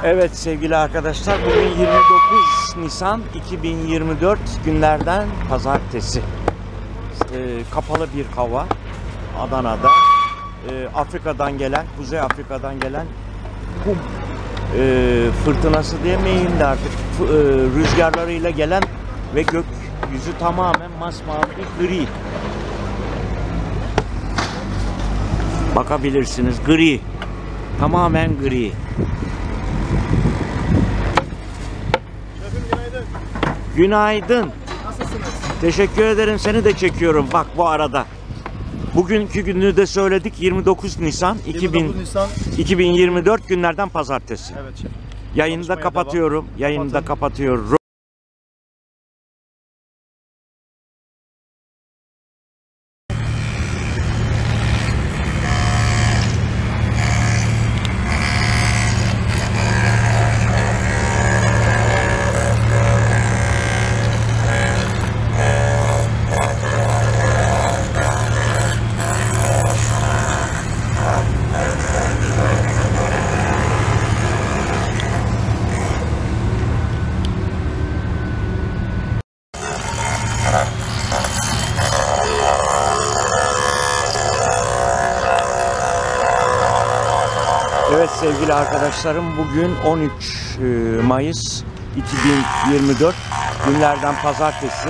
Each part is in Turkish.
Evet sevgili arkadaşlar, bugün 29 Nisan 2024 günlerden pazartesi. Kapalı bir hava Adana'da. Afrika'dan gelen, Kuzey Afrika'dan gelen kum fırtınası demeyin de artık rüzgarlarıyla gelen ve gökyüzü tamamen masmavi gri. Bakabilirsiniz, gri. Tamamen gri. Günaydın. Nasılsınız? Teşekkür ederim. Seni de çekiyorum. Bak bu arada. Bugünkü günü de söyledik. 29 Nisan 2024 günlerden pazartesi. Evet şefim. Yayını da kapatıyorum. Yayını da kapatıyorum. Evet sevgili arkadaşlarım, bugün 13 Mayıs 2024 günlerden pazartesi.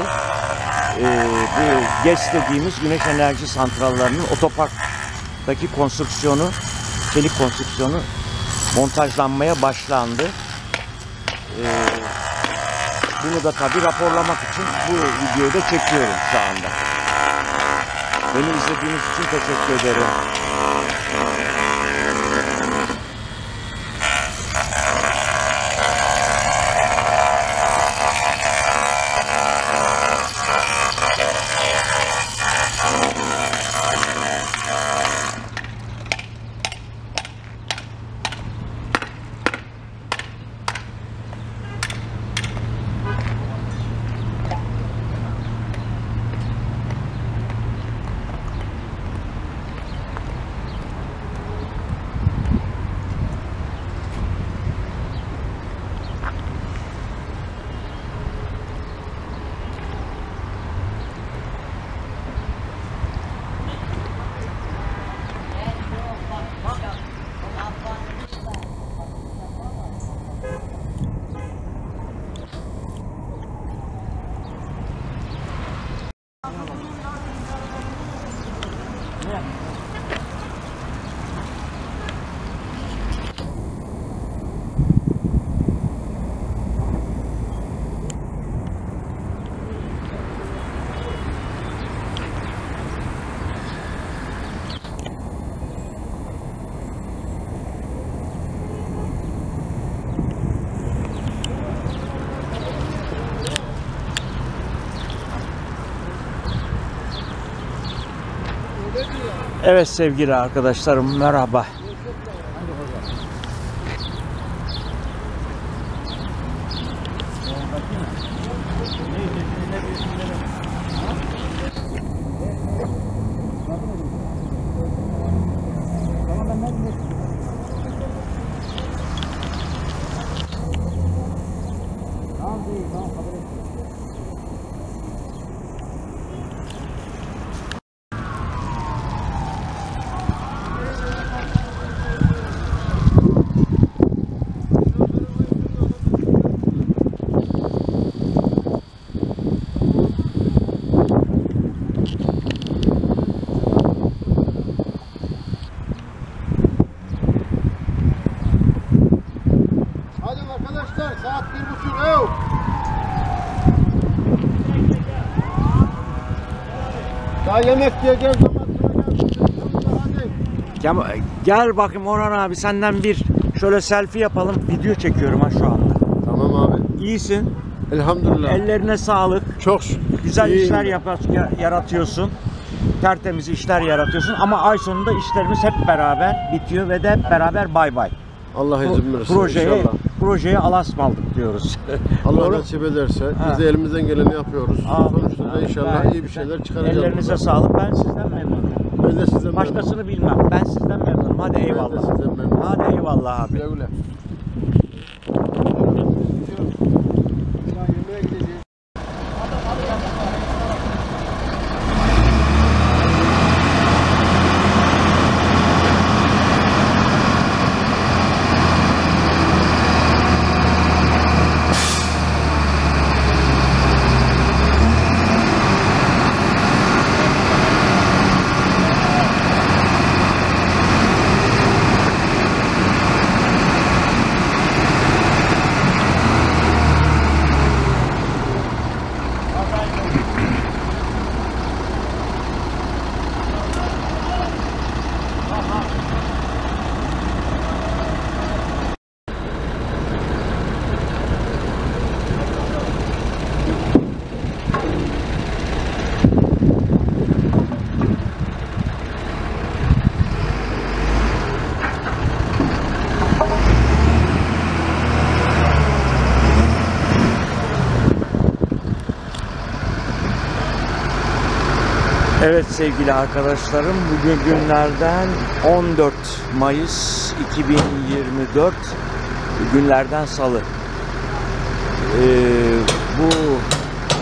Bu GES dediğimiz güneş enerji santrallarının otoparktaki konstrüksiyonu, çelik konstrüksiyonu montajlanmaya başlandı. Bunu da tabi raporlamak için bu videoyu da çekiyorum şu anda. Beni izlediğiniz için teşekkür ederim. Evet sevgili arkadaşlarım, merhaba. Saat 1:30. Daha yemek yiyeceğiz. Gel bakayım Orhan abi, senden bir şöyle selfie yapalım. Video çekiyorum ha şu anda. Tamam abi. İyisin. Elhamdülillah. Ellerine sağlık. Çok şükür. Güzel işler yaratıyorsun. Tertemiz işler yaratıyorsun. Ama ay sonunda işlerimiz hep beraber bitiyor ve de hep beraber bay bay. Allah izin verirse inşallah. Projeye alasmaldık diyoruz. Allah nasip ederse biz de elimizden geleni yapıyoruz. Sonuçta da inşallah iyi bir şeyler çıkaracağız. Ellerinize sağlık. Ben sizden memnunum. Ben de sizden Başkasını bilmem. Ben sizden memnunum. Hadi eyvallah. Ben de sizden memnunum. Hadi eyvallah abi. Güle güle. Evet sevgili arkadaşlarım, bugün günlerden 14 Mayıs 2024, günlerden Salı. Bu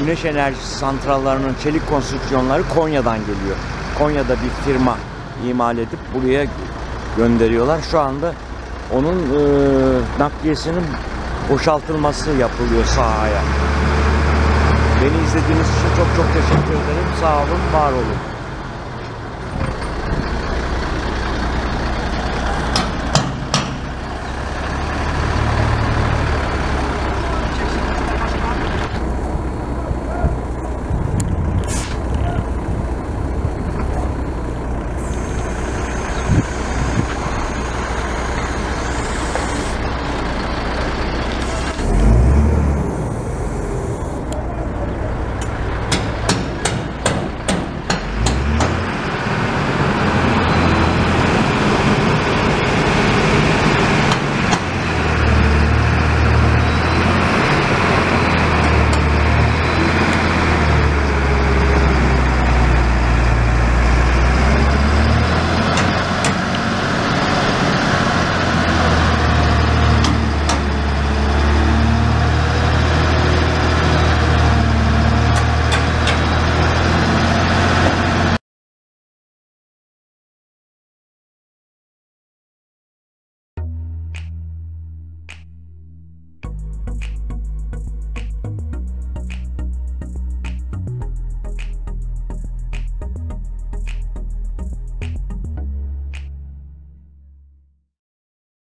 güneş enerjisi santrallarının çelik konstrüksiyonları Konya'dan geliyor. Konya'da bir firma imal edip buraya gönderiyorlar. Şu anda onun nakliyesinin boşaltılması yapılıyor sahaya. Beni izlediğiniz için çok çok teşekkür ederim. Sağ olun, var olun.